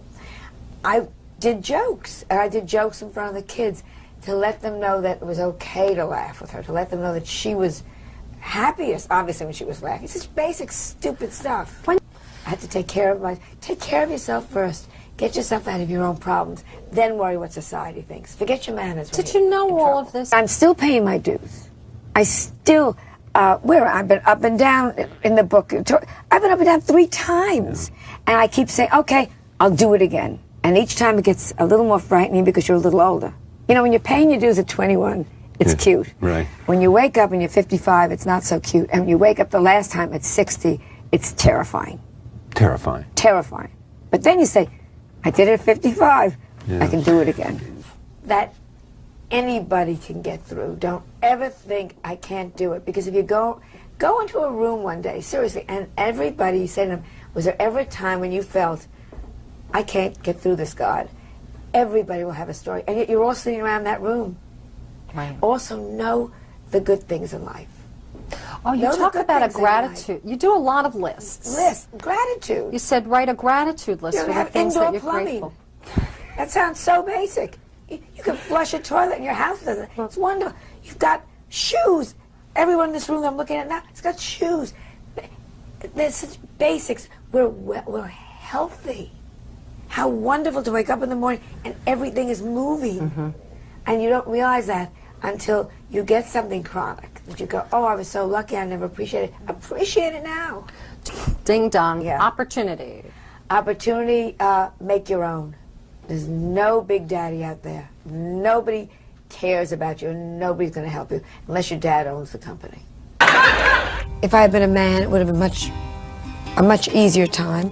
I did jokes, and I did jokes in front of the kids to let them know that it was okay to laugh with her, to let them know that she was happiest, obviously, when she was laughing. It's just basic, stupid stuff. I had to take care of yourself first. Get yourself out of your own problems. Then worry what society thinks. Forget your manners. Did you know all of this? I'm still paying my dues. I still, I've been up and down in the book. I've been up and down 3 times. And I keep saying, okay, I'll do it again. And each time it gets a little more frightening because you're a little older. You know, when you're paying your dues at 21, it's cute. Right. When you wake up and you're 55, it's not so cute. And when you wake up the last time at 60, it's terrifying. Terrifying. Terrifying. But then you say, I did it at 55. Yeah. I can do it again. That anybody can get through. Don't ever think I can't do it. Because if you go into a room one day, seriously, and everybody, you say to them, was there ever a time when you felt, I can't get through this, God? Everybody will have a story. And yet you're all sitting around that room. Right. Also know the good things in life. Oh, you Know the talk good about a things in life. gratitude. You do a lot of lists. Gratitude. You said write a gratitude list You for the have things indoor that you're plumbing. grateful. That sounds so basic. You can flush a toilet in your house. It's wonderful. You've got shoes. Everyone in this room that I'm looking at now has got shoes. There's such basics. We're healthy. How wonderful to wake up in the morning and everything is moving. And you don't realize that until you get something chronic. That you go, oh, I was so lucky, I never appreciated it. Appreciate it now. Ding dong. Yeah. Opportunity. Opportunity, make your own. There's no big daddy out there. Nobody cares about you, and nobody's going to help you unless your dad owns the company. If I had been a man, it would have been a much easier time.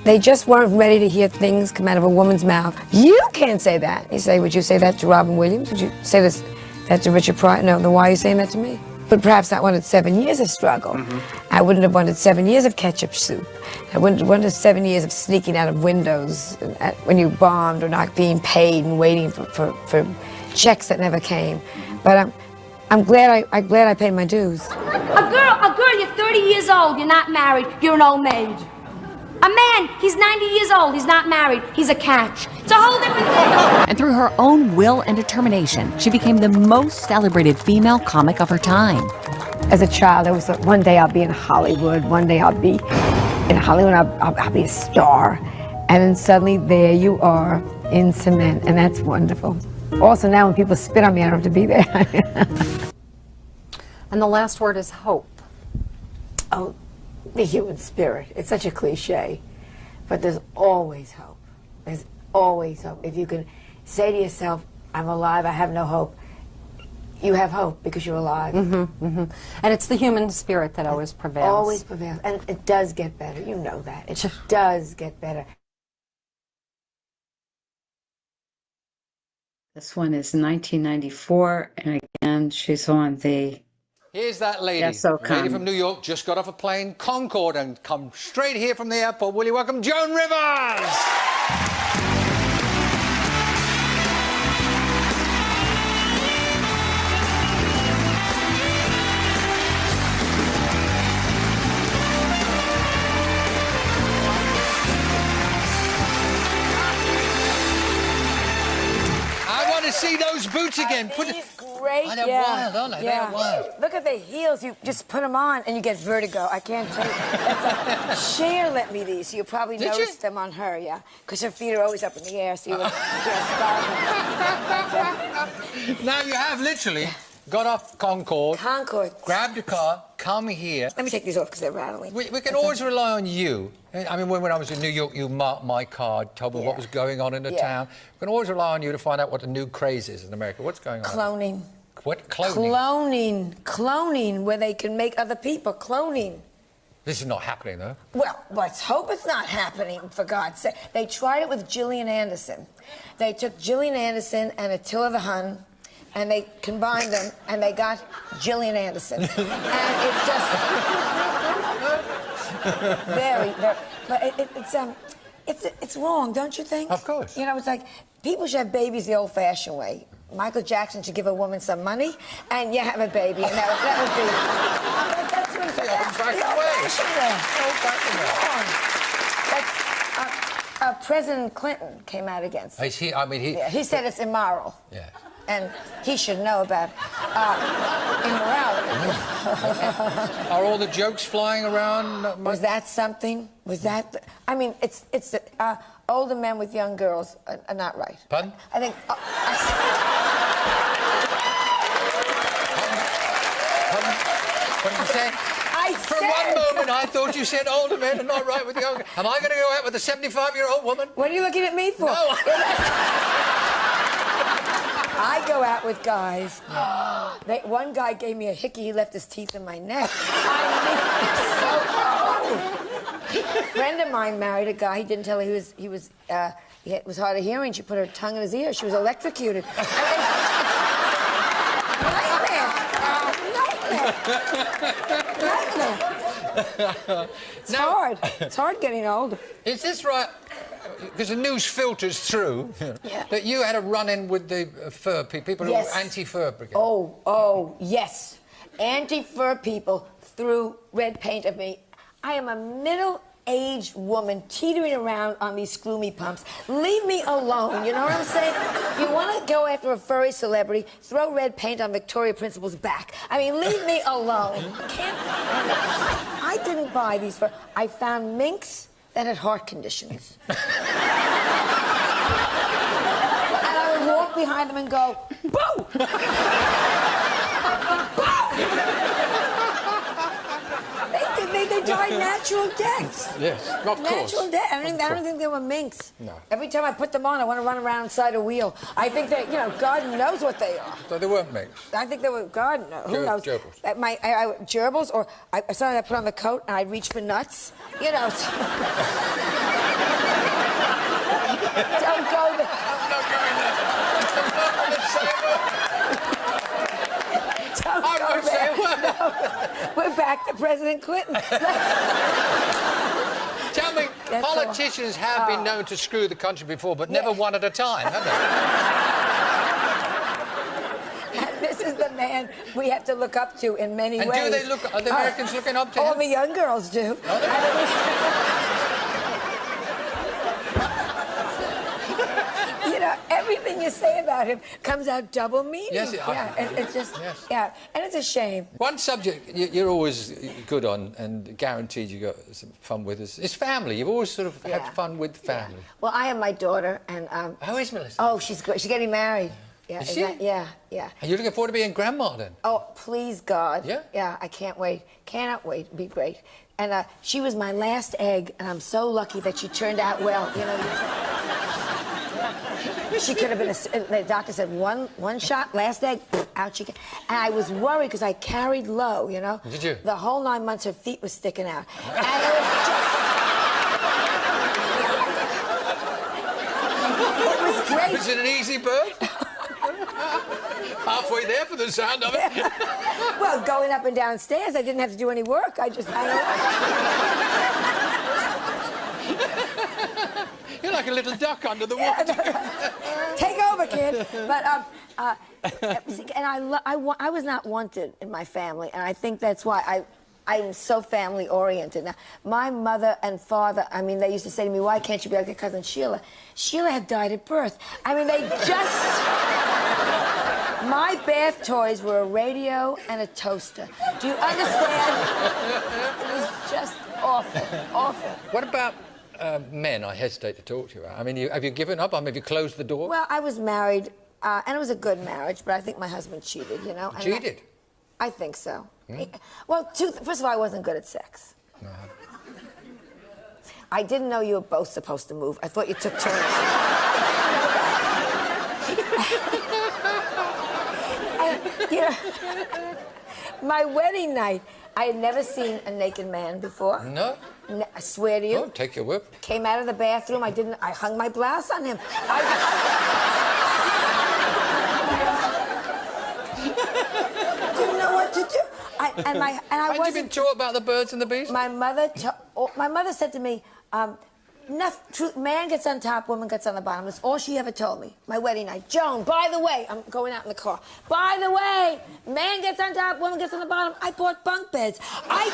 They just weren't ready to hear things come out of a woman's mouth. You can't say that. You say, would you say that to Robin Williams? Would you say that to Richard Pryor? No, then why are you saying that to me? But perhaps I wanted 7 years of struggle. I wouldn't have wanted 7 years of ketchup soup. I wouldn't have wanted 7 years of sneaking out of windows when you bombed or not being paid and waiting for checks that never came. But I'm glad I paid my dues. A girl, you're 30 years old, you're not married, you're an old maid. A man, he's 90 years old, he's not married, he's a catch. It's a whole different thing. And through her own will and determination, she became the most celebrated female comic of her time. As a child, I was like, one day I'll be in Hollywood, one day I'll be in Hollywood, I'll be a star. And then suddenly there you are in cement, and that's wonderful. Also now when people spit on me, I don't have to be there. And the last word is hope. Oh, the human spirit. It's such a cliche, but there's always hope. There's always hope. If you can say to yourself, I'm alive, I have no hope, you have hope because you're alive. And it's the human spirit that always prevails. Always prevails. And it does get better. You know that. It does get better. This one is 1994, and again, she's on the... Here's that lady. Yes, so lady from New York, just got off a plane, Concorde, and come straight here from the airport. Will you welcome Joan Rivers? I want to see those boots again. Put it. Great. They're wild, aren't they? They're wild. Look at the heels. You just put them on and you get vertigo. I can't tell you. That's like, Cher let me these. You probably noticed them on her, yeah. Because her feet are always up in the air, so you would Now you have literally got off Concorde, grabbed a car, come here. Let me take these off because they're rattling. We can always rely on you. I mean, when I was in New York, you marked my card, told me what was going on in the town. We can always rely on you to find out what the new craze is in America. What's going on? Cloning. What? Cloning? Cloning, where they can make other people. Cloning. This is not happening, though. Well, let's hope it's not happening, for God's sake. They tried it with Gillian Anderson. They took Gillian Anderson and Attila the Hun, and they combined them, and they got Gillian Anderson. And it's just very, but it's wrong, don't you think? Of course. You know, it's like people should have babies the old-fashioned way. Michael Jackson should give a woman some money, and you have a baby, and that would be. That's what it's the old-fashioned way. President Clinton came out against it. He said it's immoral. Yeah. And he should know about immorality. Are all the jokes flying around? Was that something? Was that? I mean, it's older men with young girls are not right. Pardon? I think. What did you say? For one moment, I thought you said older men are not right with young. Am I going to go out with a 75-year-old woman? What are you looking at me for? No. I go out with guys. One guy gave me a hickey. He left his teeth in my neck. A friend of mine married a guy. He didn't tell her he was hard of hearing. She put her tongue in his ear. She was electrocuted. Nightmare. It's hard. It's hard getting older. Is this right? Because the news filters through that you had a run-in with the fur people who were anti-fur brigade. Oh, yes. Anti-fur people threw red paint at me. I am a middle-aged woman teetering around on these gloomy pumps. Leave me alone, you know what I'm saying? If you want to go after a furry celebrity, throw red paint on Victoria Principal's back. I mean, leave me alone. I didn't buy these fur. I found minks that had heart conditions. And I would walk behind them and go, boo! They died natural deaths. Yes, of course. Natural death. I don't think they were minks. No. Every time I put them on, I want to run around inside a wheel. I think that, God knows what they are. So they weren't minks? I think they were, God knows. Who knows? Gerbils. Gerbils, or sometimes I put on the coat and I'd reach for nuts. Don't go there. I'm not going there. I won't say a word. No, we're back to President Clinton. Tell me, politicians have been known to screw the country before, but never one at a time, have they? And this is the man we have to look up to in many ways. And are the Americans looking up to him? All the young girls do. Everything you say about him comes out double meaning. Yes, it's just, and it's a shame. One subject you're always good on and guaranteed you got some fun with is family. You've always sort of had fun with family. Well, I have my daughter, and how is Melissa? Oh, she's great. She's getting married. Yeah, is she? Yeah. Are you looking forward to being grandma then? Oh, please God. Yeah? Yeah, I can't wait. Cannot wait. It'll be great. And she was my last egg, and I'm so lucky that she turned out well. She could have been the doctor said one shot, last egg, out she came. And I was worried because I carried low, Did you? The whole 9 months her feet were sticking out. And it was just... It was great. Was it an easy birth? Halfway there for the sound of it. Well, going up and down stairs, I didn't have to do any work. You're like a little duck under the water. Take over, kid. But I was not wanted in my family, and I think that's why I'm so family oriented. Now, my mother and father, they used to say to me, "Why can't you be like your cousin Sheila?" Sheila had died at birth. They just. My bath toys were a radio and a toaster. Do you understand? It was just awful. What about men? I hesitate to talk to you about. Have you given up? Have you closed the door? Well, I was married, and it was a good marriage, but I think my husband cheated, Cheated? I think so. Well, first of all, I wasn't good at sex. No. I didn't know you were both supposed to move. I thought you took turns. My wedding night, I had never seen a naked man before. No? I swear to you. Oh, take your whip. Came out of the bathroom. I hung my blouse on him. Didn't know what to do. Had you been taught about the birds and the bees? My mother said to me, man gets on top, woman gets on the bottom. That's all she ever told me. My wedding night. Joan, by the way, I'm going out in the car. By the way, man gets on top, woman gets on the bottom. I bought bunk beds. I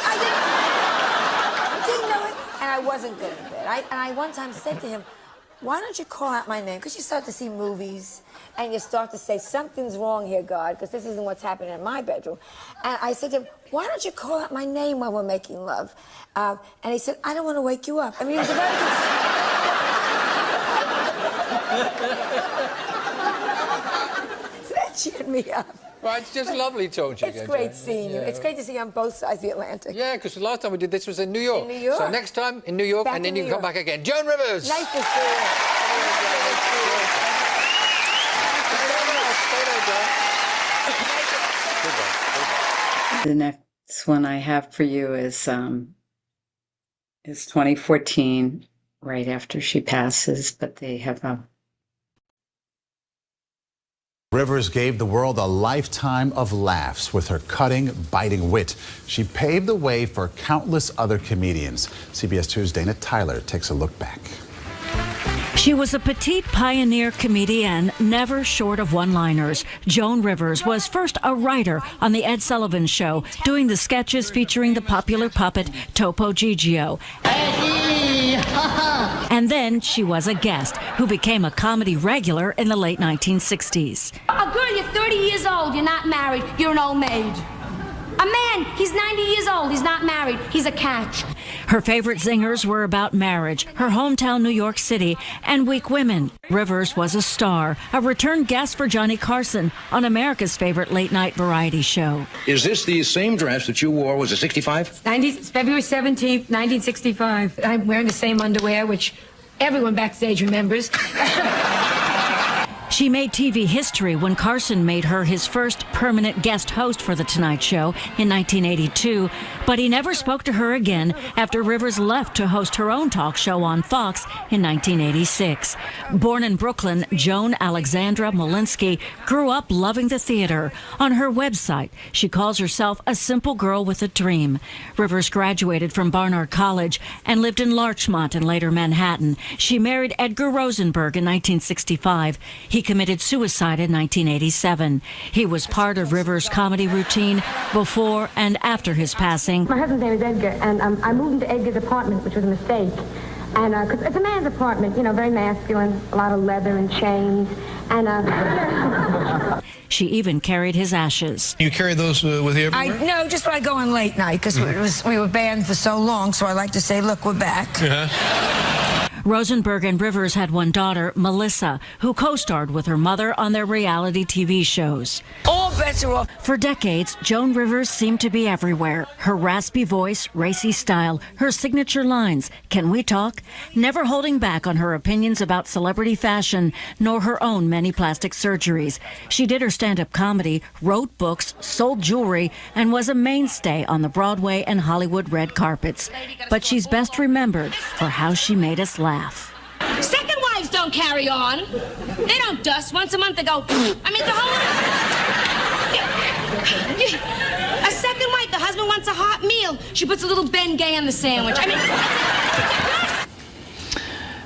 didn't know it, and I wasn't good at bed. I one time said to him, "Why don't you call out my name?" Because you start to see movies, and you start to say, "Something's wrong here, God, because this isn't what's happening in my bedroom." And I said to him, "Why don't you call out my name while we're making love?" And he said, "I don't want to wake you up." He was a very good... So that cheered me up. Well, it's just lovely talking to you again. It's great seeing you. It's great to see you on both sides of the Atlantic. Yeah, because the last time we did this was in New York. In New York. So next time in New York, and then you can come back again. Joan Rivers! Nice to see you. The next one I have for you is 2014, right after she passes, but they have a... Rivers gave the world a lifetime of laughs with her cutting, biting wit. She paved the way for countless other comedians. CBS 2's Dana Tyler takes a look back. She was a petite pioneer comedian, never short of one-liners. Joan Rivers was first a writer on The Ed Sullivan Show, doing the sketches featuring the popular puppet Topo Gigio. And then she was a guest who became a comedy regular in the late 1960s. A girl, you're 30 years old, you're not married, you're an old maid. A man, he's 90 years old, he's not married, he's a catch. Her favorite zingers were about marriage, her hometown New York City, and weak women. Rivers was a star, a return guest for Johnny Carson on America's favorite late-night variety show. Is this the same dress that you wore, was it 65? February 17th, 1965. I'm wearing the same underwear, which everyone backstage remembers. She made TV history when Carson made her his first permanent guest host for The Tonight Show in 1982, but he never spoke to her again after Rivers left to host her own talk show on Fox in 1986. Born in Brooklyn, Joan Alexandra Molinsky grew up loving the theater. On her website, she calls herself a simple girl with a dream. Rivers graduated from Barnard College and lived in Larchmont and later Manhattan. She married Edgar Rosenberg in 1965. He committed suicide in 1987. He was part of Rivers' comedy routine before and after his passing. My husband's name is Edgar, and I moved into Edgar's apartment, which was a mistake. And cause it's a man's apartment, you know, very masculine, a lot of leather and chains. And she even carried his ashes. You carry those with you everywhere? No, just when I go on late night, because we were banned for so long, so I like to say, look, we're back. Rosenberg and Rivers had one daughter, Melissa, who co-starred with her mother on their reality TV shows. All bets are off. For decades, Joan Rivers seemed to be everywhere. Her raspy voice, racy style, her signature lines, "Can we talk?" Never holding back on her opinions about celebrity fashion, nor her own many plastic surgeries. She did her stand-up comedy, wrote books, sold jewelry, and was a mainstay on the Broadway and Hollywood red carpets. But she's best remembered for how she made us laugh. Second wives don't carry on. They don't dust. Once a month they go, I mean, it's a whole... A second wife, the husband wants a hot meal. She puts a little Ben Gay on the sandwich. I mean...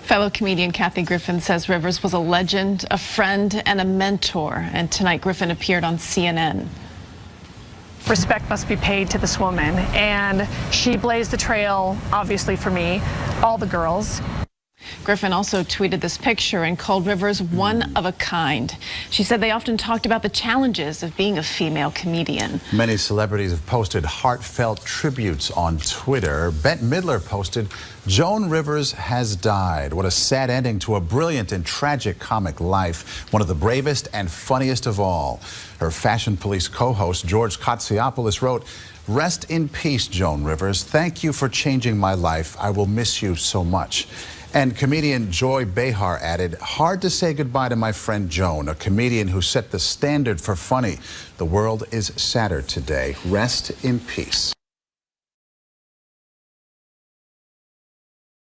Fellow comedian Kathy Griffin says Rivers was a legend, a friend, and a mentor. And tonight, Griffin appeared on CNN. Respect must be paid to this woman, and she blazed the trail, obviously, for me, all the girls. Griffin also tweeted this picture and called Rivers one of a kind. She said they often talked about the challenges of being a female comedian. Many celebrities have posted heartfelt tributes on Twitter. Bette Midler posted, "Joan Rivers has died. What a sad ending to a brilliant and tragic comic life. One of the bravest and funniest of all." Her Fashion Police co-host, George Katsiopoulos, wrote, "Rest in peace, Joan Rivers. Thank you for changing my life. I will miss you so much." And comedian Joy Behar added, "Hard to say goodbye to my friend Joan, a comedian who set the standard for funny. The world is sadder today. Rest in peace."